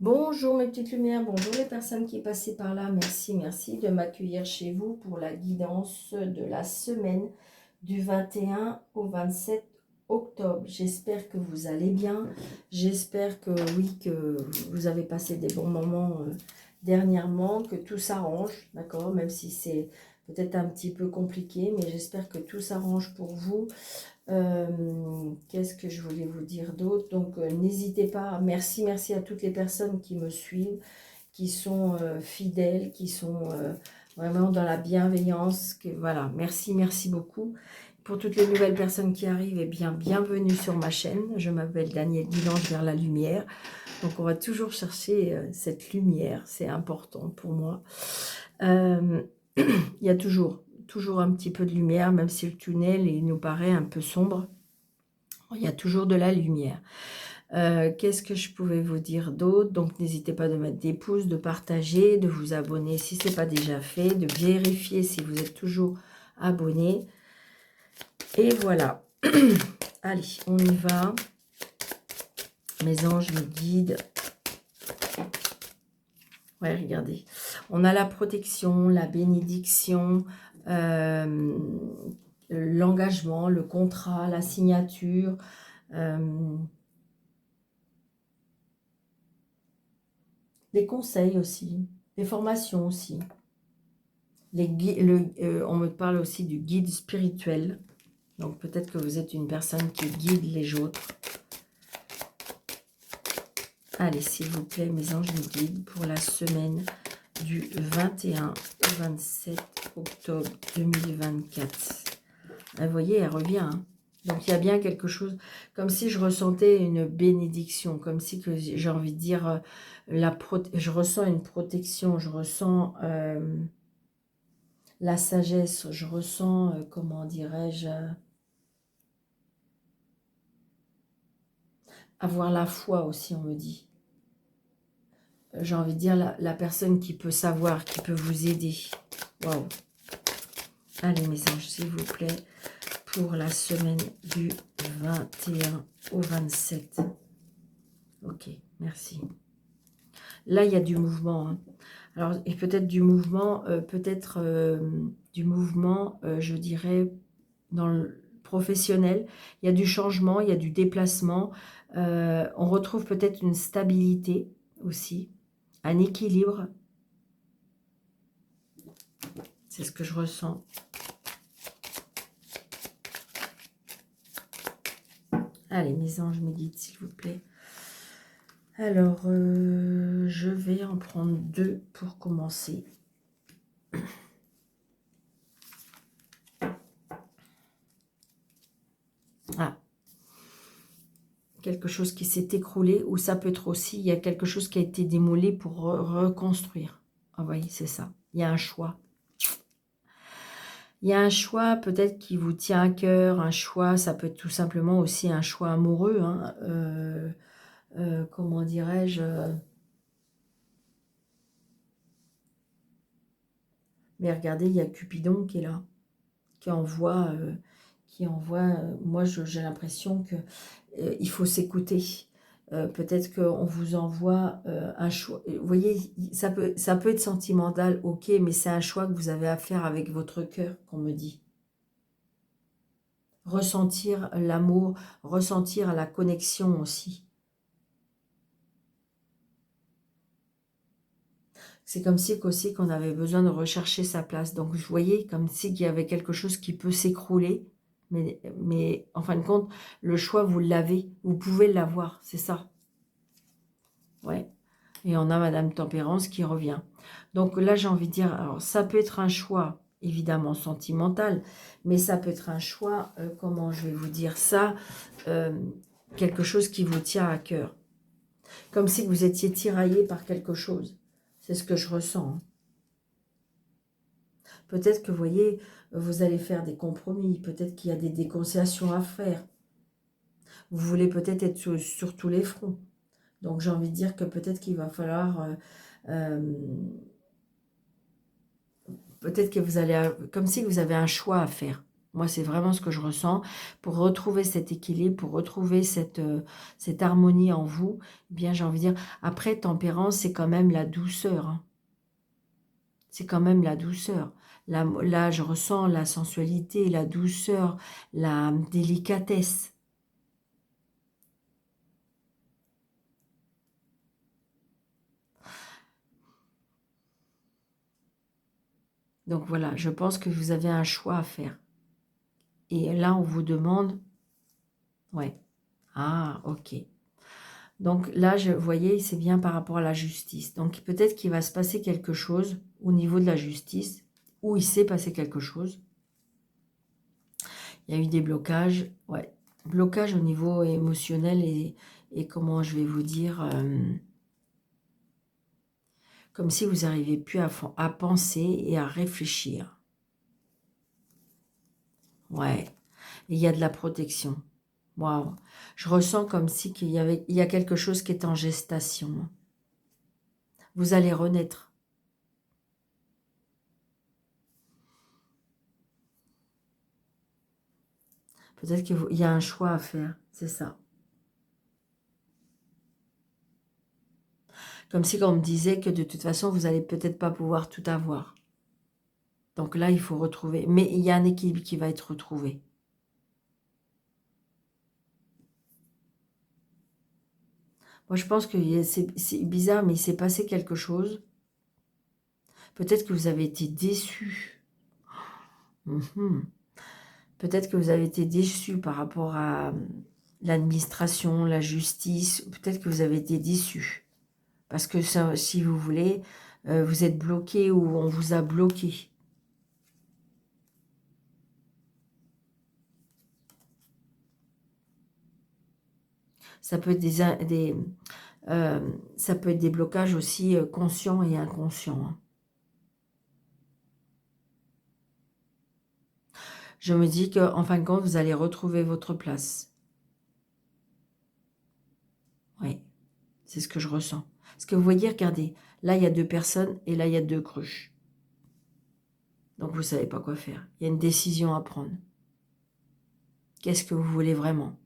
Bonjour mes petites lumières, bonjour les personnes qui passaient par là. Merci, merci de m'accueillir chez vous pour la guidance de la semaine du 21 au 27 octobre. J'espère que vous allez bien. J'espère que oui, que vous avez passé des bons moments dernièrement, que tout s'arrange, d'accord? Même si c'est peut-être un petit peu compliqué, mais j'espère que tout s'arrange pour vous. Qu'est-ce que je voulais vous dire d'autre? Donc, n'hésitez pas. Merci, merci à toutes les personnes qui me suivent, qui sont fidèles, qui sont vraiment dans la bienveillance. Voilà, merci, merci beaucoup. Pour toutes les nouvelles personnes qui arrivent, eh bien, bienvenue sur ma chaîne. Je m'appelle Danielle Guilange vers la lumière. Donc, on va toujours chercher cette lumière. C'est important pour moi. Il y a toujours un petit peu de lumière, même si le tunnel il nous paraît un peu sombre. Il y a toujours de la lumière. Qu'est-ce que je pouvais vous dire d'autre? Donc, n'hésitez pas de mettre des pouces, de partager, de vous abonner si ce n'est pas déjà fait, de vérifier si vous êtes toujours abonné. Et voilà. Allez, on y va. Mes anges me guident. Ouais, regardez. On a la protection, la bénédiction, l'engagement, le contrat, la signature, les conseils aussi, les formations aussi. On me parle aussi du guide spirituel. Donc peut-être que vous êtes une personne qui guide les autres. Allez, s'il vous plaît, mes anges me guident pour la semaine du 21 au 27 octobre 2024. Vous voyez, elle revient. Hein. Donc il y a bien quelque chose, comme si je ressentais une bénédiction, comme si que j'ai envie de dire, je ressens une protection, je ressens la sagesse, je ressens, comment dirais-je, avoir la foi aussi, on me dit. J'ai envie de dire la personne qui peut savoir, qui peut vous aider. Waouh. Allez mes anges, s'il vous plaît, pour la semaine du 21 au 27. Ok, merci. Là, il y a du mouvement. Hein. Alors, et peut-être du mouvement, je dirais, dans le professionnel. Il y a du changement, il y a du déplacement. On retrouve peut-être une stabilité aussi, un équilibre. C'est ce que je ressens. Allez, mes anges me guident, s'il vous plaît. Alors, je vais en prendre deux pour commencer. Ah, quelque chose qui s'est écroulé, ou ça peut être aussi, il y a quelque chose qui a été démoli pour reconstruire. Ah oui, c'est ça. Il y a un choix. Il y a un choix peut-être qui vous tient à cœur, un choix, ça peut être tout simplement aussi un choix amoureux. Hein, comment dirais-je Mais regardez, il y a Cupidon qui est là, qui envoie, moi j'ai l'impression que il faut s'écouter. Peut-être qu'on vous envoie un choix. Vous voyez, ça peut être sentimental, ok, mais c'est un choix que vous avez à faire avec votre cœur, qu'on me dit. Ressentir l'amour, ressentir la connexion aussi. C'est comme si aussi qu'on avait besoin de rechercher sa place. Donc, vous voyez, comme si il y avait quelque chose qui peut s'écrouler. Mais en fin de compte, le choix, vous l'avez. Vous pouvez l'avoir, c'est ça. Ouais. Et on a Madame Tempérance qui revient. Donc là, j'ai envie de dire, alors ça peut être un choix, évidemment, sentimental, mais ça peut être un choix, comment je vais vous dire ça, quelque chose qui vous tient à cœur. Comme si vous étiez tiraillé par quelque chose. C'est ce que je ressens. Hein. Peut-être que, vous voyez, vous allez faire des compromis. Peut-être qu'il y a des déconciliations à faire. Vous voulez peut-être être sur tous les fronts. Donc, j'ai envie de dire que peut-être qu'il va falloir... peut-être que vous allez... Comme si vous avez un choix à faire. Moi, c'est vraiment ce que je ressens. Pour retrouver cet équilibre, pour retrouver cette harmonie en vous, eh bien, j'ai envie de dire, après, tempérance, c'est quand même la douceur, hein. C'est quand même la douceur. Là, je ressens la sensualité, la douceur, la délicatesse. Donc voilà, je pense que vous avez un choix à faire. Et là, on vous demande... Ouais. Ah, ok. Donc là, vous voyez, c'est bien par rapport à la justice. Donc peut-être qu'il va se passer quelque chose au niveau de la justice, où il s'est passé quelque chose. Il y a eu des blocages, ouais. Blocages au niveau émotionnel et comment je vais vous dire, comme si vous n'arrivez plus à penser et à réfléchir. Ouais. Et il y a de la protection. Waouh. Je ressens comme si il y a quelque chose qui est en gestation. Vous allez renaître. Peut-être qu'il y a un choix à faire, c'est ça. Comme si on me disait que de toute façon, vous n'allez peut-être pas pouvoir tout avoir. Donc là, il faut retrouver. Mais il y a un équilibre qui va être retrouvé. Moi, je pense que c'est bizarre, mais il s'est passé quelque chose. Peut-être que vous avez été déçus. Mhm. Peut-être que vous avez été déçus par rapport à l'administration, la justice. Peut-être que vous avez été déçus. Parce que ça, si vous voulez, vous êtes bloqué ou on vous a bloqué. Ça peut être ça peut être des blocages aussi conscients et inconscients, hein. Je me dis qu'en fin de compte, vous allez retrouver votre place. Oui, c'est ce que je ressens. Parce que vous voyez, regardez, là, il y a 2 personnes et là, il y a 2 cruches. Donc, vous ne savez pas quoi faire. Il y a une décision à prendre. Qu'est-ce que vous voulez vraiment?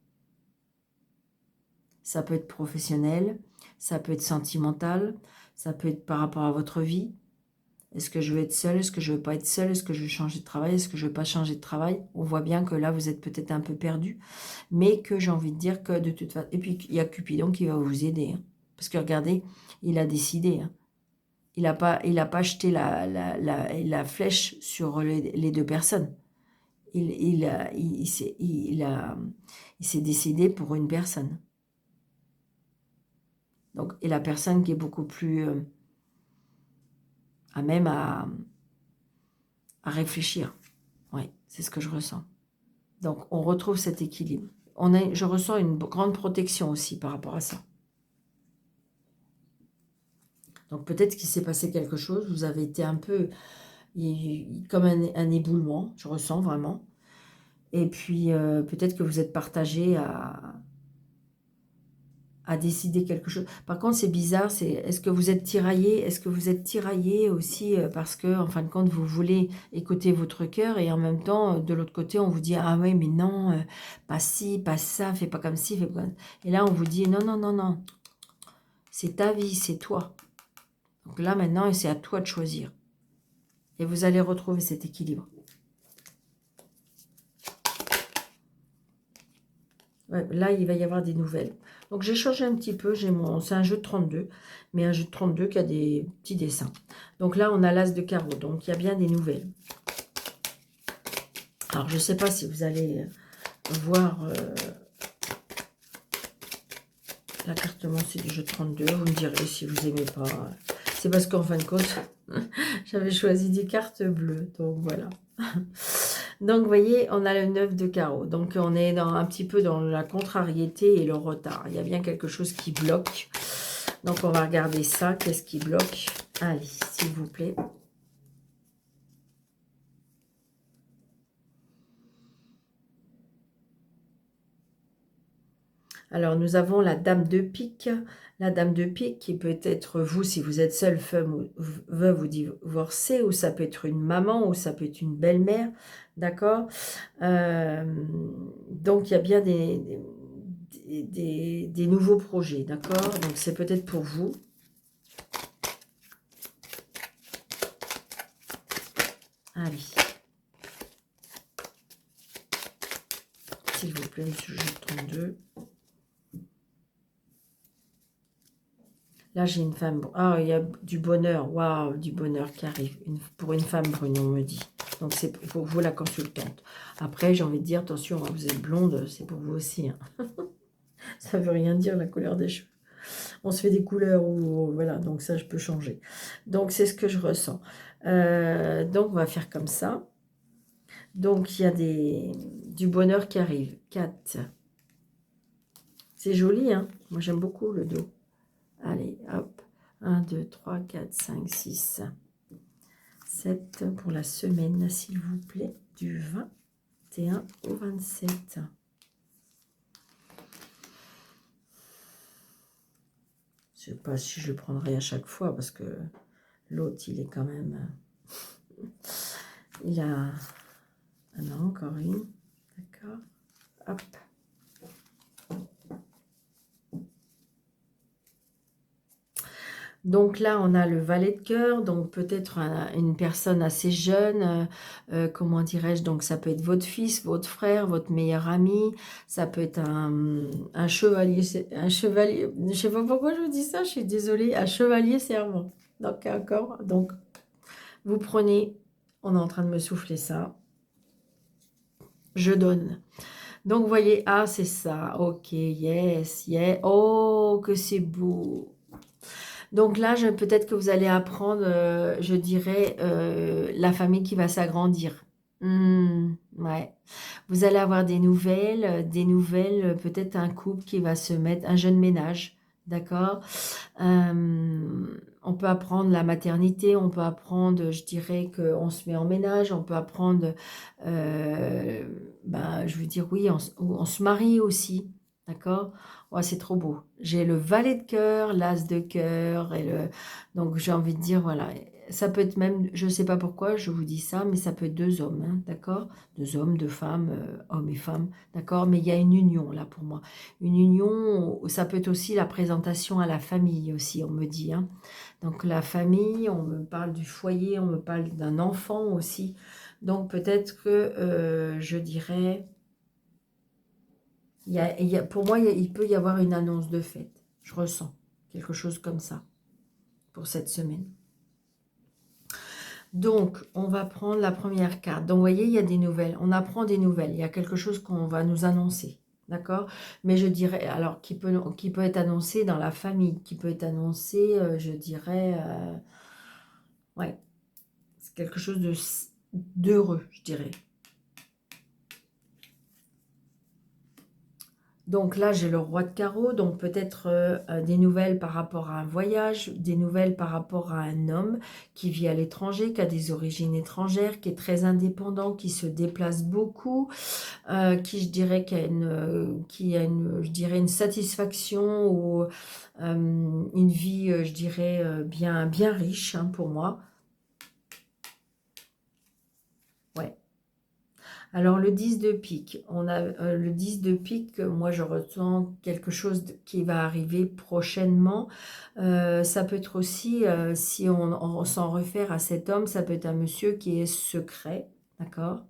Ça peut être professionnel, ça peut être sentimental, ça peut être par rapport à votre vie. Est-ce que je veux être seule? Est-ce que je veux pas être seule? Est-ce que je veux changer de travail? Est-ce que je veux pas changer de travail? On voit bien que là, vous êtes peut-être un peu perdu, mais que j'ai envie de dire que de toute façon... Et puis, il y a Cupidon qui va vous aider, hein. Parce que regardez, il a décidé, hein. Il a pas jeté la flèche sur les 2 personnes. Il s'est décidé pour une personne. Donc, et la personne qui est beaucoup plus à même à réfléchir. Oui, c'est ce que je ressens. Donc, on retrouve cet équilibre. Je ressens une grande protection aussi par rapport à ça. Donc, peut-être qu'il s'est passé quelque chose. Vous avez été un peu comme un éboulement, je ressens vraiment. Et puis, peut-être que vous êtes partagé à décider quelque chose. Par contre, c'est bizarre, est-ce que vous êtes tiraillé? Est-ce que vous êtes tiraillé aussi parce que, en fin de compte, vous voulez écouter votre cœur et en même temps, de l'autre côté, on vous dit, ah ouais, mais non, pas ci, pas ça, fais pas comme ci, fais pas comme ça. Et là, on vous dit, non, non, non, non, c'est ta vie, c'est toi. Donc là, maintenant, c'est à toi de choisir. Et vous allez retrouver cet équilibre. Ouais, là, il va y avoir des nouvelles. Donc, j'ai changé un petit peu. C'est un jeu de 32, mais un jeu de 32 qui a des petits dessins. Donc là, on a l'as de carreau. Donc, il y a bien des nouvelles. Alors, je ne sais pas si vous allez voir la carte c'est du jeu de 32. Vous me direz si vous n'aimez pas. C'est parce qu'en fin de compte, j'avais choisi des cartes bleues. Donc, voilà. Donc, vous voyez, on a le 9 de carreau. Donc, on est un petit peu dans la contrariété et le retard. Il y a bien quelque chose qui bloque. Donc, on va regarder ça. Qu'est-ce qui bloque? Allez, s'il vous plaît. Alors, nous avons la dame de pique. La dame de pique qui peut être vous, si vous êtes seul, veuve ou divorcé, ou ça peut être une maman, ou ça peut être une belle-mère, d'accord. Donc, il y a bien des nouveaux projets, d'accord. Donc, c'est peut-être pour vous. Allez. S'il vous plaît, monsieur Jules 32. Là, j'ai une femme. Ah, il y a du bonheur. Waouh, du bonheur qui arrive. Pour une femme brune, on me dit. Donc, c'est pour vous, la consultante. Après, j'ai envie de dire, attention, hein, vous êtes blonde, c'est pour vous aussi. Hein. Ça veut rien dire, la couleur des cheveux. On se fait des couleurs ou voilà, donc ça, je peux changer. Donc, c'est ce que je ressens. Donc, on va faire comme ça. Donc, il y a du bonheur qui arrive. 4. C'est joli, hein. Moi, j'aime beaucoup le dos. Allez, hop. 1, 2, 3, 4, 5, 6, 7 pour la semaine, s'il vous plaît, du 21 au 27. Je ne sais pas si je le prendrai à chaque fois, parce que l'autre, il est quand même... Il a... Ah non, encore une. D'accord. Hop. Donc là, on a le valet de cœur, donc peut-être une personne assez jeune, comment dirais-je, donc ça peut être votre fils, votre frère, votre meilleur ami, ça peut être un chevalier, je sais pas pourquoi je vous dis ça, je suis désolée, un chevalier servant. Donc encore, donc vous prenez, on est en train de me souffler ça, je donne. Donc vous voyez, ah c'est ça, ok, yes, yeah, oh que c'est beau. Donc là, peut-être que vous allez apprendre, je dirais, la famille qui va s'agrandir. Ouais. Vous allez avoir des nouvelles, peut-être un couple qui va se mettre, un jeune ménage, d'accord. On peut apprendre la maternité, on peut apprendre, je dirais, qu'on se met en ménage, on peut apprendre, je veux dire, oui, on se marie aussi, d'accord. Ouais, c'est trop beau. J'ai le valet de cœur, l'as de cœur, donc j'ai envie de dire, voilà, ça peut être même, je ne sais pas pourquoi je vous dis ça, mais ça peut être deux hommes, hein, d'accord? Deux hommes, deux femmes, hommes et femmes, d'accord? Mais il y a une union là pour moi. Une union, ça peut être aussi la présentation à la famille aussi, on me dit, hein. Donc la famille, on me parle du foyer, on me parle d'un enfant aussi. Donc peut-être que je dirais... pour moi, il peut y avoir une annonce de fête. Je ressens quelque chose comme ça pour cette semaine. Donc, on va prendre la première carte. Donc, vous voyez, il y a des nouvelles. On apprend des nouvelles. Il y a quelque chose qu'on va nous annoncer. D'accord? Mais je dirais, alors, qui peut être annoncé dans la famille, qui peut être annoncé, je dirais, ouais, c'est quelque chose d'heureux, je dirais. Donc là, j'ai le roi de carreau, donc peut-être des nouvelles par rapport à un voyage, des nouvelles par rapport à un homme qui vit à l'étranger, qui a des origines étrangères, qui est très indépendant, qui se déplace beaucoup, qui, je dirais, je dirais, une satisfaction ou une vie, je dirais, bien riche, hein, pour moi. Ouais. Alors, le 10 de pique, on a le 10 de pique, moi je ressens quelque chose qui va arriver prochainement. Ça peut être aussi, si on s'en réfère à cet homme, ça peut être un monsieur qui est secret, d'accord?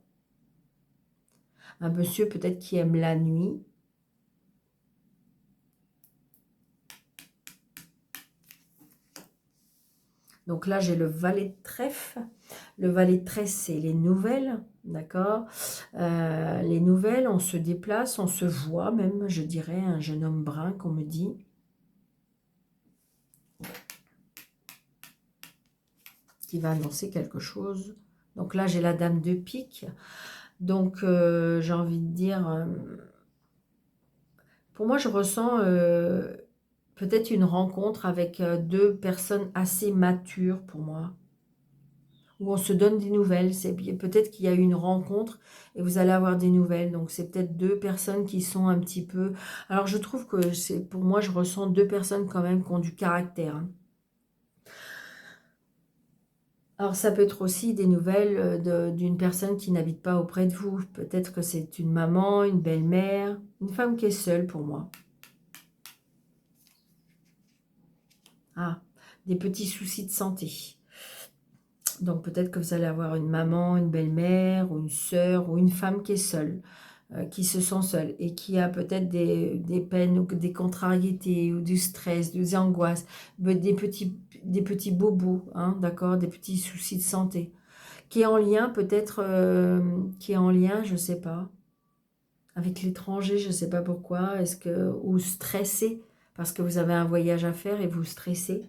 Un monsieur peut-être qui aime la nuit. Donc là, j'ai le valet de trèfle. Le valet de trèfle, c'est les nouvelles, d'accord. Les nouvelles, on se déplace, on se voit même, je dirais, un jeune homme brun qu'on me dit. Qui va annoncer quelque chose. Donc là, j'ai la dame de pique. Donc, j'ai envie de dire... pour moi, je ressens peut-être une rencontre avec deux personnes assez matures pour moi. où on se donne des nouvelles. Peut-être qu'il y a eu une rencontre et vous allez avoir des nouvelles. Donc, c'est peut-être deux personnes qui sont un petit peu... Alors, je trouve que pour moi, je ressens deux personnes quand même qui ont du caractère, hein. Alors, ça peut être aussi des nouvelles d'une personne qui n'habite pas auprès de vous. Peut-être que c'est une maman, une belle-mère, une femme qui est seule pour moi. Ah, des petits soucis de santé. Donc, peut-être que vous allez avoir une maman, une belle-mère, ou une sœur, ou une femme qui est seule, qui se sent seule, et qui a peut-être des peines, ou des contrariétés, ou du stress, des angoisses, des petits bobos, hein, d'accord, des petits soucis de santé, qui est en lien peut-être, qui est en lien, je ne sais pas, avec l'étranger, je ne sais pas pourquoi, ou stressé, parce que vous avez un voyage à faire et vous stressez.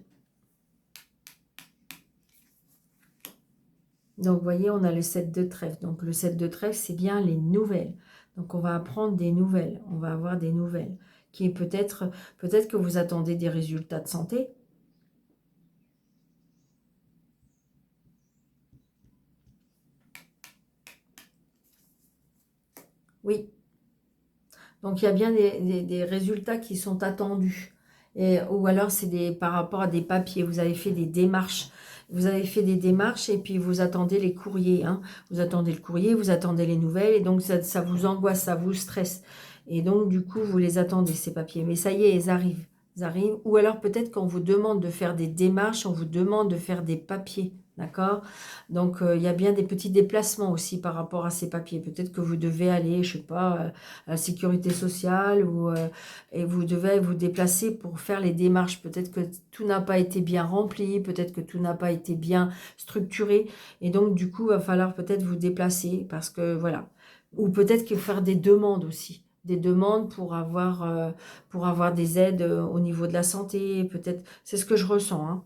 Donc, vous voyez, on a le 7 de trèfle. Donc, le 7 de trèfle, c'est bien les nouvelles. Donc, on va apprendre des nouvelles. On va avoir des nouvelles. Qui est peut-être que vous attendez des résultats de santé. Oui. Donc, il y a bien des résultats qui sont attendus. Ou alors, c'est par rapport à des papiers. Vous avez fait des démarches. Vous avez fait des démarches et puis vous attendez les courriers, hein. Vous attendez le courrier, vous attendez les nouvelles. Et donc, ça vous angoisse, ça vous stresse. Et donc, du coup, vous les attendez, ces papiers. Mais ça y est, ils arrivent. Ils arrivent. Ou alors, peut-être qu'on vous demande de faire des démarches, on vous demande de faire des papiers. D'accord? Donc, il y a bien des petits déplacements aussi par rapport à ces papiers. Peut-être que vous devez aller, je sais pas, à la sécurité sociale et vous devez vous déplacer pour faire les démarches. Peut-être que tout n'a pas été bien rempli, peut-être que tout n'a pas été bien structuré. Et donc, du coup, il va falloir peut-être vous déplacer parce que, voilà. Ou peut-être que faire des demandes aussi. Des demandes pour avoir des aides au niveau de la santé. Peut-être, c'est ce que je ressens, hein.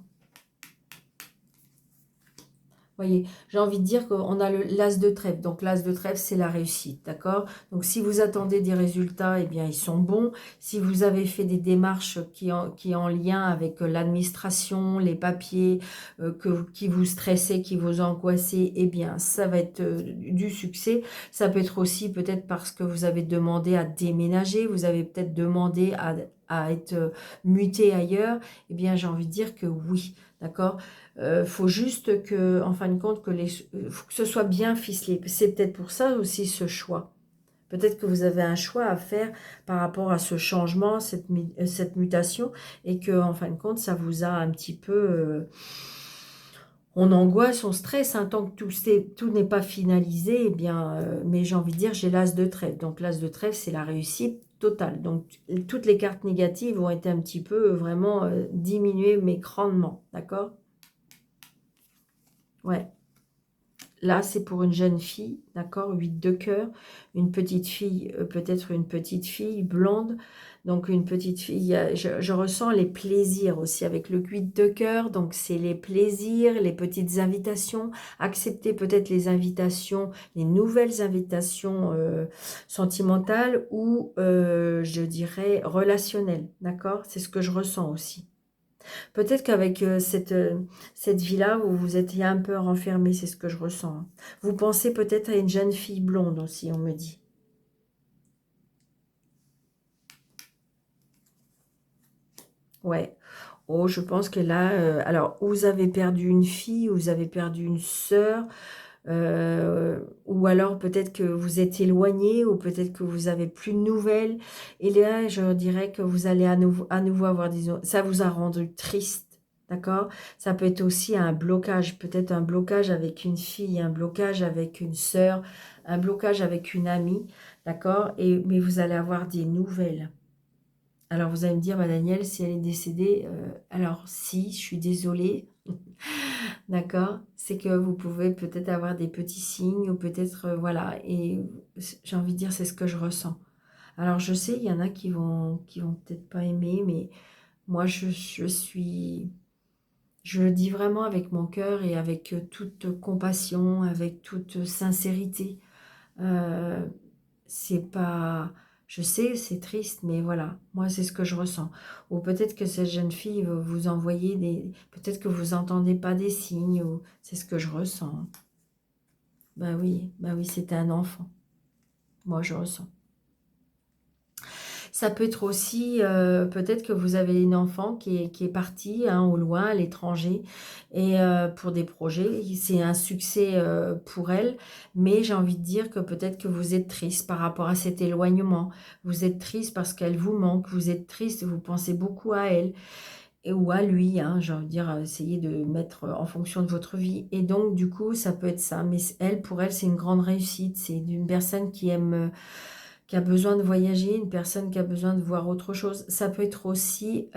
Voyez, j'ai envie de dire qu'on a l'as de trèfle. Donc, l'as de trèfle, c'est la réussite, d'accord? Donc, si vous attendez des résultats, eh bien, ils sont bons. Si vous avez fait des démarches qui en lien avec l'administration, les papiers, qui vous stressaient, qui vous angoissaient, eh bien, ça va être du succès. Ça peut être aussi peut-être parce que vous avez demandé à déménager, vous avez peut-être demandé à être muté ailleurs. Eh bien, j'ai envie de dire que oui, d'accord? Faut juste que, en fin de compte, faut que ce soit bien ficelé. C'est peut-être pour ça aussi ce choix. Peut-être que vous avez un choix à faire par rapport à ce changement, cette mutation, et que, en fin de compte, ça vous a un petit peu... on angoisse, on stresse, hein, tant que tout n'est pas finalisé, eh bien, mais j'ai envie de dire, j'ai l'as de trèfle. Donc, l'as de trèfle, c'est la réussite totale. Donc, toutes les cartes négatives ont été un petit peu vraiment diminuées, mais grandement, d'accord? Ouais. Là, c'est pour une jeune fille, d'accord, 8 de cœur, une petite fille, peut-être une petite fille blonde, donc une petite fille, je ressens les plaisirs aussi avec le 8 de cœur, donc c'est les plaisirs, les petites invitations, accepter peut-être les invitations, les nouvelles invitations sentimentales ou, je dirais, relationnelles, d'accord, c'est ce que je ressens aussi. Peut-être qu'avec cette vie-là, vous vous étiez un peu renfermé, c'est ce que je ressens, hein. Vous pensez peut-être à une jeune fille blonde aussi, on me dit. Ouais. Oh, je pense que là, alors, vous avez perdu une fille, vous avez perdu une sœur, ou alors peut-être que vous êtes éloigné, ou peut-être que vous avez plus de nouvelles. Et là, je dirais que vous allez à nouveau avoir ça vous a rendu triste, d'accord? Ça peut être aussi un blocage, peut-être un blocage avec une fille, un blocage avec une sœur, un blocage avec une amie, d'accord? Mais vous allez avoir des nouvelles. Alors, vous allez me dire, bah, Daniel, si elle est décédée, alors si, je suis désolée, d'accord? C'est que vous pouvez peut-être avoir des petits signes ou peut-être, voilà, et j'ai envie de dire, c'est ce que je ressens. Alors, je sais, il y en a qui vont peut-être pas aimer, mais moi, je le dis vraiment avec mon cœur et avec toute compassion, avec toute sincérité. Euh, c'est pas, Je sais, c'est triste, mais voilà, moi c'est ce que je ressens. Ou peut-être que cette jeune fille va vous envoyer des... Peut-être que vous entendez pas des signes, ou c'est ce que je ressens. Bah oui, c'était un enfant. Moi je ressens. Ça peut être aussi, peut-être que vous avez une enfant qui est partie hein, au loin, à l'étranger, et pour des projets, c'est un succès pour elle, mais j'ai envie de dire que peut-être que vous êtes triste par rapport à cet éloignement, vous êtes triste parce qu'elle vous manque, vous êtes triste, vous pensez beaucoup à elle, et, ou à lui, hein, j'ai envie de dire, essayez de mettre en fonction de votre vie, et donc du coup, ça peut être ça, mais elle, pour elle, c'est une grande réussite, c'est une personne qui aime qui a besoin de voyager, une personne qui a besoin de voir autre chose. Ça peut être aussi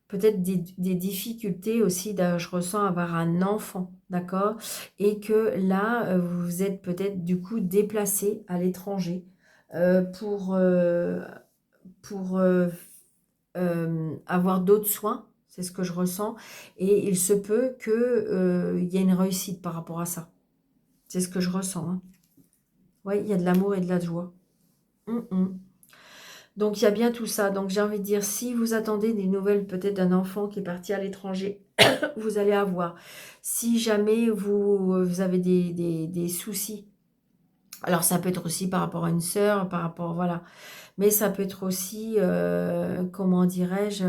peut-être des difficultés aussi, je ressens avoir un enfant, d'accord? Et que là, vous êtes peut-être du coup déplacé à l'étranger euh, pour, euh, pour avoir d'autres soins, c'est ce que je ressens, et il se peut qu'il y ait une réussite par rapport à ça. C'est ce que je ressens. Hein. Oui, il y a de l'amour et de la joie. Mm, mm. Donc, il y a bien tout ça. Donc, j'ai envie de dire, si vous attendez des nouvelles peut-être d'un enfant qui est parti à l'étranger, vous allez avoir. Si jamais vous avez des soucis, alors ça peut être aussi par rapport à une sœur, par rapport, voilà. Mais ça peut être aussi, comment dirais-je,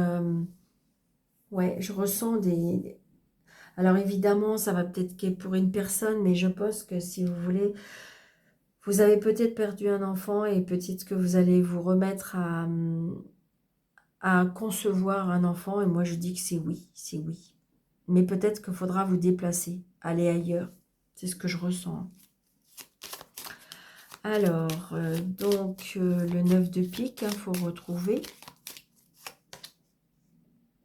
ouais, je ressens des... Alors, évidemment, ça va peut-être qu'être pour une personne, mais je pense que si vous voulez, vous avez peut-être perdu un enfant et peut-être que vous allez vous remettre à concevoir un enfant, et moi je dis que c'est oui, c'est oui. Mais peut-être qu'il faudra vous déplacer, aller ailleurs. C'est ce que je ressens. Alors, donc, le 9 de pique, il faut retrouver.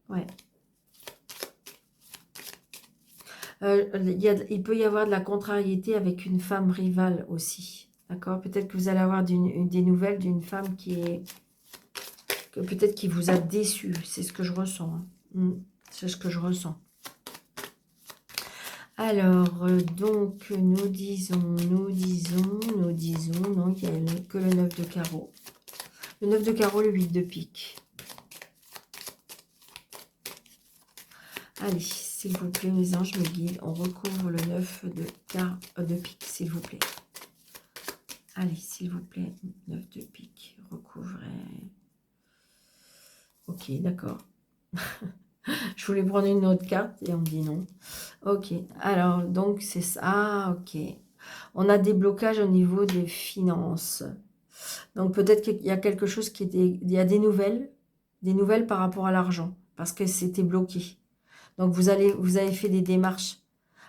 Ouais. Il peut y avoir de la contrariété avec une femme rivale aussi. D'accord? Peut-être que vous allez avoir des nouvelles d'une femme qui est... Peut-être qui vous a déçu. C'est ce que je ressens. Hein. C'est ce que je ressens. Alors, donc, nous disons, non, il n'y a que le 9 de carreau. Le 9 de carreau, le 8 de pique. Allez, s'il vous plaît, mes anges me guident. On recouvre le 9 de pique, s'il vous plaît. Allez, s'il vous plaît, 9 de pique, recouvrez. Ok, d'accord. Je voulais prendre une autre carte et on me dit non. Ok, alors, donc, c'est ça. Ah, ok. On a des blocages au niveau des finances. Donc peut-être qu'il y a quelque chose qui était... Il y a des nouvelles par rapport à l'argent, parce que c'était bloqué. Donc vous avez fait des démarches.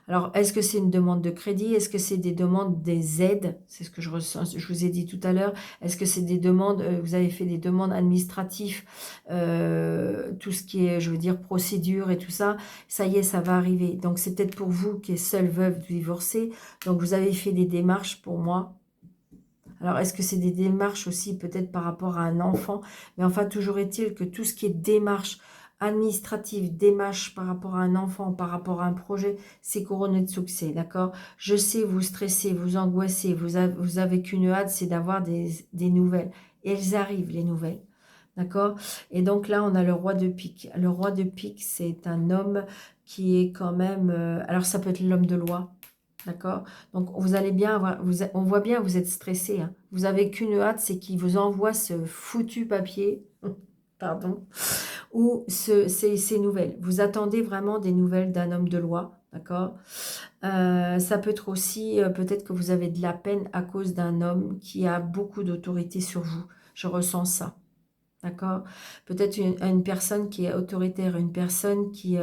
Alors, est-ce que c'est une demande de crédit? Est-ce que c'est des demandes des aides? C'est ce que je ressens, je vous ai dit tout à l'heure. Est-ce que c'est des demandes, vous avez fait des demandes administratives, tout ce qui est, je veux dire, procédure et tout ça, ça y est, ça va arriver. Donc, c'est peut-être pour vous qui êtes seule veuve divorcée. Donc, vous avez fait des démarches pour moi. Alors, est-ce que c'est des démarches aussi peut-être par rapport à un enfant? Mais enfin, toujours est-il que tout ce qui est démarche administrative, démarche par rapport à un enfant, par rapport à un projet, c'est couronné de succès, d'accord? Je sais, vous stressez, vous angoissez, vous avez qu'une hâte, c'est d'avoir des nouvelles. Et elles arrivent, les nouvelles, d'accord? Et donc là, on a le roi de pique. Le roi de pique, c'est un homme qui est quand même... alors, ça peut être l'homme de loi, d'accord? Donc, vous allez bien avoir... on voit bien, vous êtes stressé. Hein. Vous avez qu'une hâte, c'est qu'il vous envoie ce foutu papier, pardon, ou ces nouvelles. Vous attendez vraiment des nouvelles d'un homme de loi, d'accord? Ça peut être aussi, peut-être que vous avez de la peine à cause d'un homme qui a beaucoup d'autorité sur vous. Je ressens ça, d'accord? Peut-être une personne qui est autoritaire, une personne qui...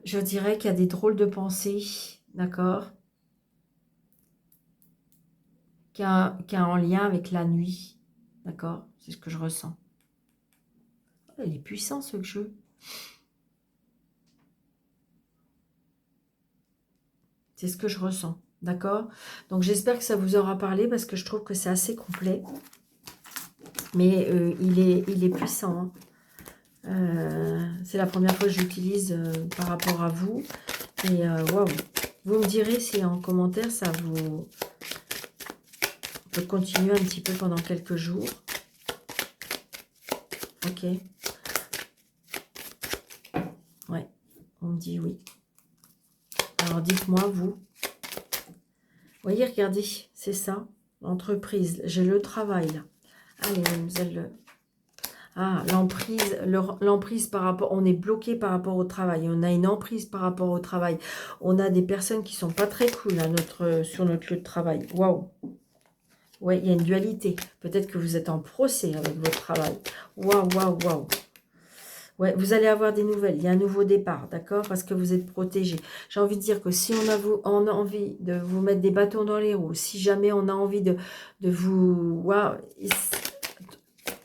je dirais qu'il y a des drôles de pensées, d'accord, qui a en lien avec la nuit, d'accord, c'est ce que je ressens. Oh, il est puissant ce jeu. C'est ce que je ressens, d'accord. Donc j'espère que ça vous aura parlé parce que je trouve que c'est assez complet. Mais il est puissant. Hein. C'est la première fois que j'utilise par rapport à vous. Et waouh, vous me direz si en commentaire ça vous peux continuer un petit peu pendant quelques jours. Ok. Ouais, on me dit oui. Alors, dites-moi, vous. Voyez, regardez, c'est ça. L'entreprise, j'ai le travail, là. Allez, mademoiselle. Ah, l'emprise par rapport, on est bloqué par rapport au travail, on a une emprise par rapport au travail, on a des personnes qui sont pas très cool à sur notre lieu de travail. Waouh! Ouais, il y a une dualité. Peut-être que vous êtes en procès avec votre travail. Waouh, waouh, waouh! Ouais, vous allez avoir des nouvelles, il y a un nouveau départ, d'accord? Parce que vous êtes protégé. J'ai envie de dire que si on a envie de vous mettre des bâtons dans les roues, si jamais on a envie de vous... Waouh!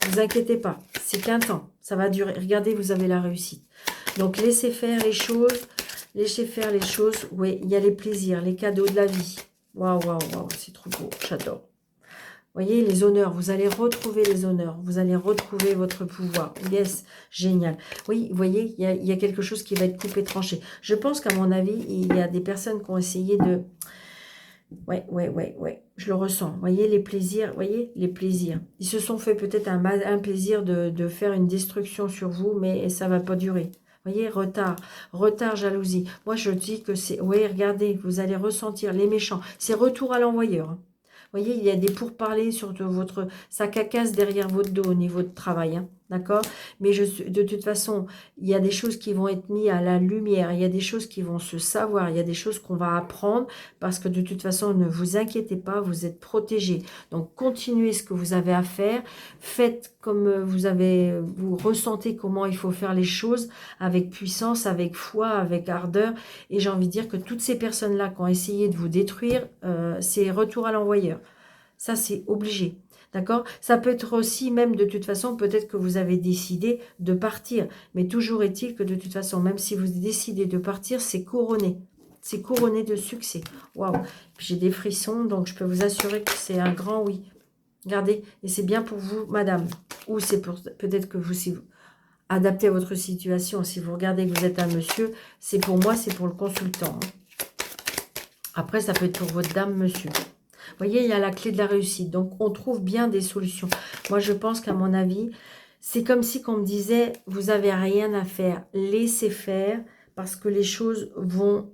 Vous inquiétez pas, c'est qu'un temps, ça va durer. Regardez, vous avez la réussite. Donc, laissez faire les choses. Oui, il y a les plaisirs, les cadeaux de la vie. Waouh, waouh, waouh, c'est trop beau, j'adore. Voyez, les honneurs, vous allez retrouver les honneurs, vous allez retrouver votre pouvoir. Yes, génial. Oui, vous voyez, il y a quelque chose qui va être coupé, tranché. Je pense qu'à mon avis, il y a des personnes qui ont essayé de... Ouais. Je le ressens. Vous voyez les plaisirs, voyez les plaisirs. Ils se sont fait peut-être un plaisir de faire une destruction sur vous, mais ça va pas durer. Vous voyez, retard, jalousie. Moi, je dis que c'est... Oui, regardez, vous allez ressentir les méchants. C'est retour à l'envoyeur, hein. Vous voyez, il y a des pourparlers sur votre... Ça cacasse derrière votre dos au niveau de travail, hein, d'accord? Mais de toute façon, il y a des choses qui vont être mises à la lumière. Il y a des choses qui vont se savoir. Il y a des choses qu'on va apprendre. Parce que de toute façon, ne vous inquiétez pas, vous êtes protégés. Donc, continuez ce que vous avez à faire. Faites comme vous ressentez comment il faut faire les choses, avec puissance, avec foi, avec ardeur. Et j'ai envie de dire que toutes ces personnes-là qui ont essayé de vous détruire, c'est retour à l'envoyeur. Ça, c'est obligé. D'accord? Ça peut être aussi, même de toute façon, peut-être que vous avez décidé de partir. Mais toujours est-il que de toute façon, même si vous décidez de partir, c'est couronné. C'est couronné de succès. Waouh! J'ai des frissons, donc je peux vous assurer que c'est un grand oui. Regardez, et c'est bien pour vous, madame. Ou c'est peut-être que vous, si vous adaptez à votre situation, si vous regardez que vous êtes un monsieur, c'est pour moi, c'est pour le consultant. Après, ça peut être pour votre dame, monsieur. Vous voyez, il y a la clé de la réussite. Donc, on trouve bien des solutions. Moi, je pense qu'à mon avis, c'est comme si on me disait, vous n'avez rien à faire. Laissez faire parce que les choses vont...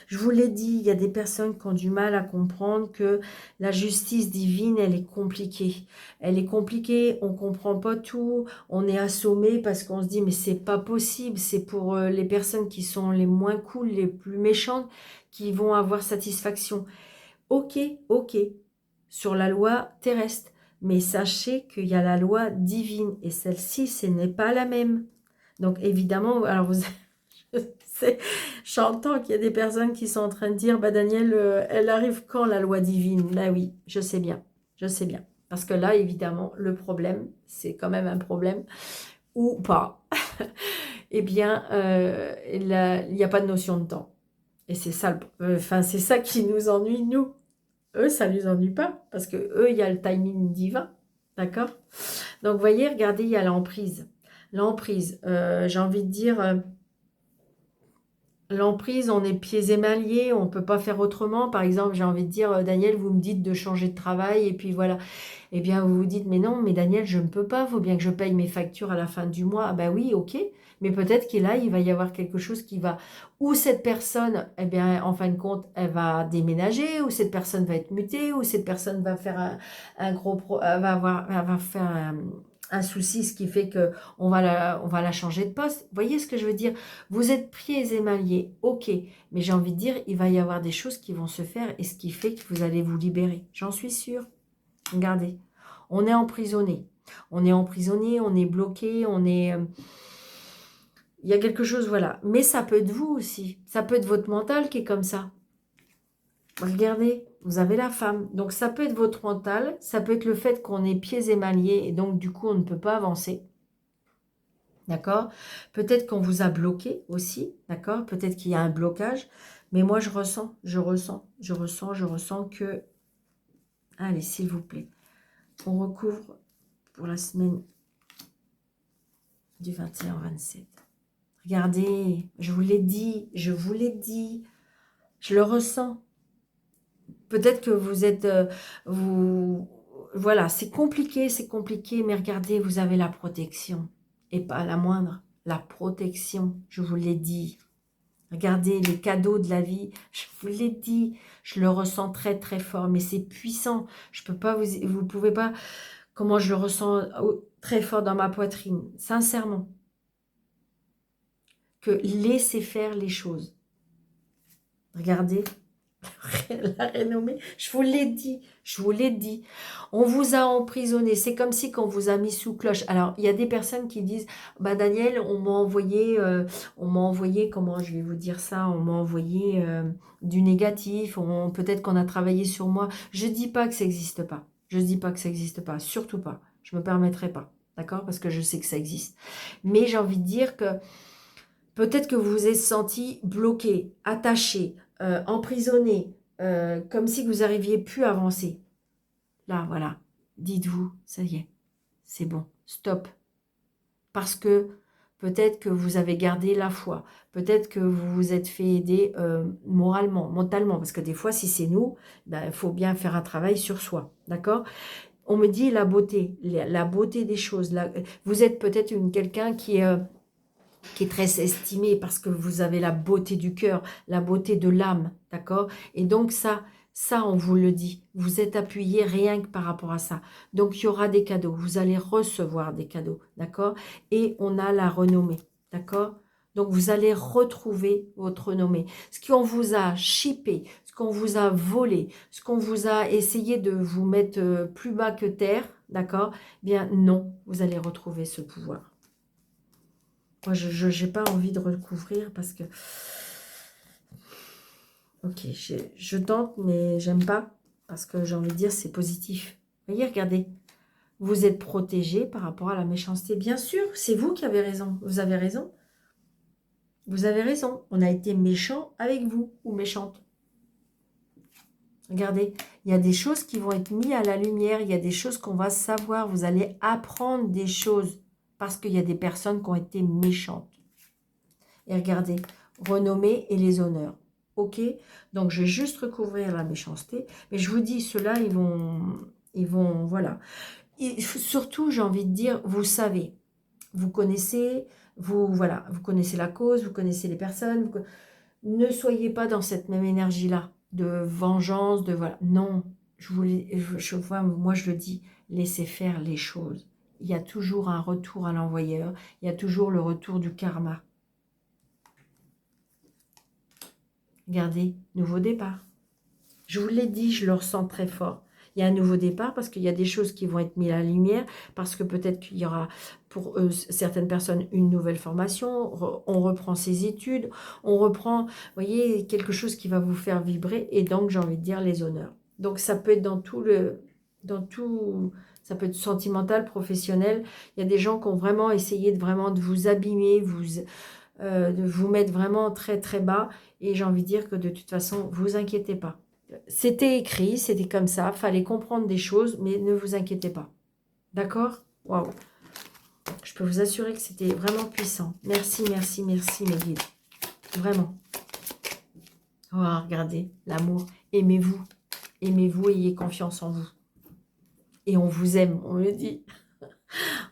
Je vous l'ai dit, il y a des personnes qui ont du mal à comprendre que la justice divine, elle est compliquée. Elle est compliquée, on ne comprend pas tout, on est assommé parce qu'on se dit, mais c'est pas possible. C'est pour les personnes qui sont les moins cool, les plus méchantes, qui vont avoir satisfaction. Ok, sur la loi terrestre. Mais sachez qu'il y a la loi divine et celle-ci, ce n'est pas la même. Donc évidemment, alors vous, j'entends qu'il y a des personnes qui sont en train de dire, bah Daniel, elle arrive quand la loi divine? Bah oui, je sais bien, je sais bien. Parce que là, évidemment, le problème, c'est quand même un problème, ou pas. Eh bien, il n'y a pas de notion de temps. Et c'est ça, enfin, c'est ça qui nous ennuie, nous. Eux, ça ne les ennuie pas, parce que eux, il y a le timing divin, d'accord? Donc, vous voyez, regardez, il y a l'emprise. L'emprise, j'ai envie de dire, l'emprise, on est pieds et mains liés, on ne peut pas faire autrement. Par exemple, j'ai envie de dire, Daniel, vous me dites de changer de travail, et puis voilà. Eh bien, vous vous dites, mais non, mais Daniel, je ne peux pas, il faut bien que je paye mes factures à la fin du mois. Ah ben oui, ok, mais peut-être que là, il va y avoir quelque chose qui va... Ou cette personne, eh bien, en fin de compte, elle va déménager, ou cette personne va être mutée, ou cette personne va faire un gros... elle va faire un souci, ce qui fait que on va la changer de poste. Vous voyez ce que je veux dire? Vous êtes pieds et mains liés, ok, mais j'ai envie de dire, il va y avoir des choses qui vont se faire, et ce qui fait que vous allez vous libérer. J'en suis sûre. Regardez, on est emprisonné. On est emprisonné, on est bloqué, on est... il y a quelque chose, voilà. Mais ça peut être vous aussi. Ça peut être votre mental qui est comme ça. Regardez, vous avez la femme. Donc, ça peut être votre mental. Ça peut être le fait qu'on est pieds et mains liés et donc, du coup, on ne peut pas avancer. D'accord? Peut-être qu'on vous a bloqué aussi. D'accord? Peut-être qu'il y a un blocage. Mais moi, je ressens que... Allez, s'il vous plaît. On recouvre pour la semaine du 21 au 27. Regardez, je vous l'ai dit, je le ressens. Peut-être que vous êtes... voilà, c'est compliqué, mais regardez, vous avez la protection. Et pas la moindre, la protection, je vous l'ai dit. Regardez les cadeaux de la vie, je vous l'ai dit, je le ressens très très fort, mais c'est puissant. Je peux pas vous pouvez pas, comment je le ressens très fort dans ma poitrine, sincèrement. Que laissez faire les choses. Regardez, la renommée, je vous l'ai dit, je vous l'ai dit. On vous a emprisonné, c'est comme si on vous a mis sous cloche. Alors, il y a des personnes qui disent, bah Daniel, on m'a envoyé, comment je vais vous dire ça, on m'a envoyé du négatif, peut-être qu'on a travaillé sur moi. Je dis pas que ça n'existe pas, je dis pas que ça n'existe pas, surtout pas, je me permettrai pas, d'accord, parce que je sais que ça existe. Mais j'ai envie de dire que peut-être que vous vous êtes senti bloqué, attaché, emprisonné, comme si vous n'arriviez plus à avancer. Là, voilà, dites-vous, ça y est, c'est bon, stop. Parce que peut-être que vous avez gardé la foi, peut-être que vous vous êtes fait aider moralement, mentalement, parce que des fois, si c'est nous, ben, il faut bien faire un travail sur soi, d'accord? On me dit la beauté des choses. Vous êtes peut-être quelqu'un qui est très estimé parce que vous avez la beauté du cœur, la beauté de l'âme, d'accord? Et donc ça, on vous le dit, vous êtes appuyé rien que par rapport à ça. Donc, il y aura des cadeaux, vous allez recevoir des cadeaux, d'accord? Et on a la renommée, d'accord? Donc, vous allez retrouver votre renommée. Ce qu'on vous a chippé, ce qu'on vous a volé, ce qu'on vous a essayé de vous mettre plus bas que terre, d'accord? Bien non, vous allez retrouver ce pouvoir. Moi, je n'ai pas envie de recouvrir parce que... Ok, je tente, mais j'aime pas. Parce que j'ai envie de dire, c'est positif. Vous voyez, regardez. Vous êtes protégé par rapport à la méchanceté. Bien sûr, c'est vous qui avez raison. Vous avez raison. Vous avez raison. On a été méchant avec vous ou méchante. Regardez, il y a des choses qui vont être mises à la lumière. Il y a des choses qu'on va savoir. Vous allez apprendre des choses parce qu'il y a des personnes qui ont été méchantes. Et regardez, renommée et les honneurs. Ok, donc je vais juste recouvrir la méchanceté. Mais je vous dis, ceux-là, ils vont, voilà. Et surtout, j'ai envie de dire, vous savez, vous connaissez, voilà, vous connaissez la cause, vous connaissez les personnes. Ne soyez pas dans cette même énergie-là de vengeance, de voilà. Non, moi je le dis, laissez faire les choses. Il y a toujours un retour à l'envoyeur, il y a toujours le retour du karma. Regardez, nouveau départ. Je vous l'ai dit, je le ressens très fort. Il y a un nouveau départ parce qu'il y a des choses qui vont être mises à la lumière, parce que peut-être qu'il y aura pour certaines personnes une nouvelle formation, on reprend ses études, on reprend, vous voyez, quelque chose qui va vous faire vibrer, et donc j'ai envie de dire les honneurs. Donc ça peut être ça peut être sentimental, professionnel. Il y a des gens qui ont vraiment essayé de vous abîmer, de vous mettre vraiment très très bas, et j'ai envie de dire que de toute façon, vous inquiétez pas. C'était écrit, c'était comme ça, fallait comprendre des choses, mais ne vous inquiétez pas. D'accord? Waouh! Je peux vous assurer que c'était vraiment puissant. Merci, merci, merci mes guides. Vraiment. Oh, regardez, l'amour. Aimez-vous. Aimez-vous, ayez confiance en vous. Et on vous aime, on me dit.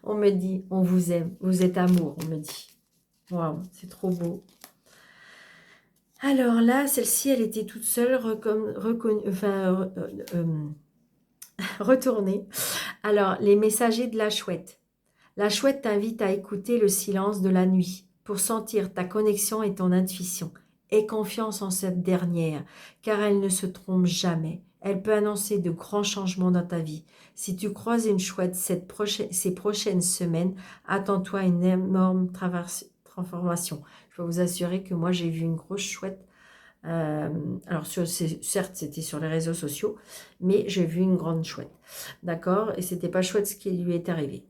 On me dit, on vous aime. Vous êtes amour, on me dit. Waouh, c'est trop beau. Alors là, celle-ci, elle était toute seule, retournée. Alors, les messagers de la chouette. La chouette t'invite à écouter le silence de la nuit pour sentir ta connexion et ton intuition. Aie confiance en cette dernière, car elle ne se trompe jamais. Elle peut annoncer de grands changements dans ta vie. Si tu croises une chouette ces prochaines semaines, attends-toi à une énorme transformation. Je peux vous assurer que moi, j'ai vu une grosse chouette. Alors, certes, c'était sur les réseaux sociaux, mais j'ai vu une grande chouette. D'accord? Et c'était pas chouette ce qui lui est arrivé.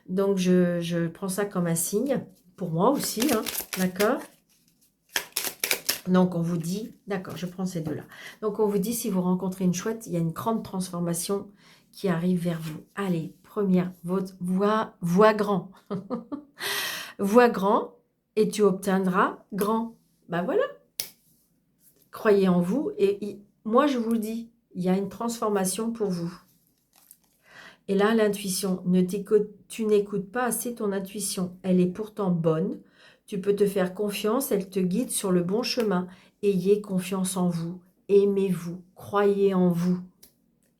Donc, je prends ça comme un signe, pour moi aussi, hein, d'accord? Donc, on vous dit, d'accord, je prends ces deux-là. Donc, on vous dit, si vous rencontrez une chouette, il y a une grande transformation qui arrive vers vous. Allez, première, votre voix grand. Voix grand, et tu obtiendras grand. Ben voilà. Croyez en vous, et moi, je vous le dis, Il y a une transformation pour vous. Et là, l'intuition, tu n'écoutes pas assez ton intuition. Elle est pourtant bonne. Tu peux te faire confiance, elle te guide sur le bon chemin. Ayez confiance en vous. Aimez-vous. Croyez en vous.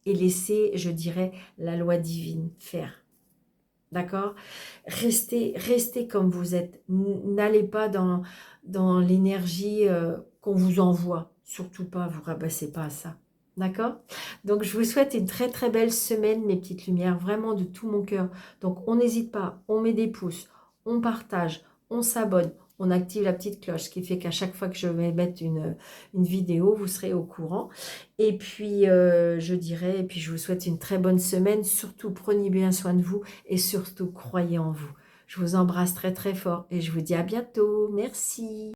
Et laissez, je dirais, la loi divine faire. D'accord? Restez comme vous êtes. N'allez pas dans l'énergie qu'on vous envoie. Surtout pas, vous rabaissez pas à ça. D'accord? Donc, je vous souhaite une très très belle semaine, mes petites lumières, vraiment de tout mon cœur. Donc, on n'hésite pas, on met des pouces, on partage, on s'abonne, on active la petite cloche, ce qui fait qu'à chaque fois que je vais mettre une vidéo, vous serez au courant. Et puis, je dirais, et puis je vous souhaite une très bonne semaine. Surtout, prenez bien soin de vous et surtout, croyez en vous. Je vous embrasse très très fort et je vous dis à bientôt. Merci.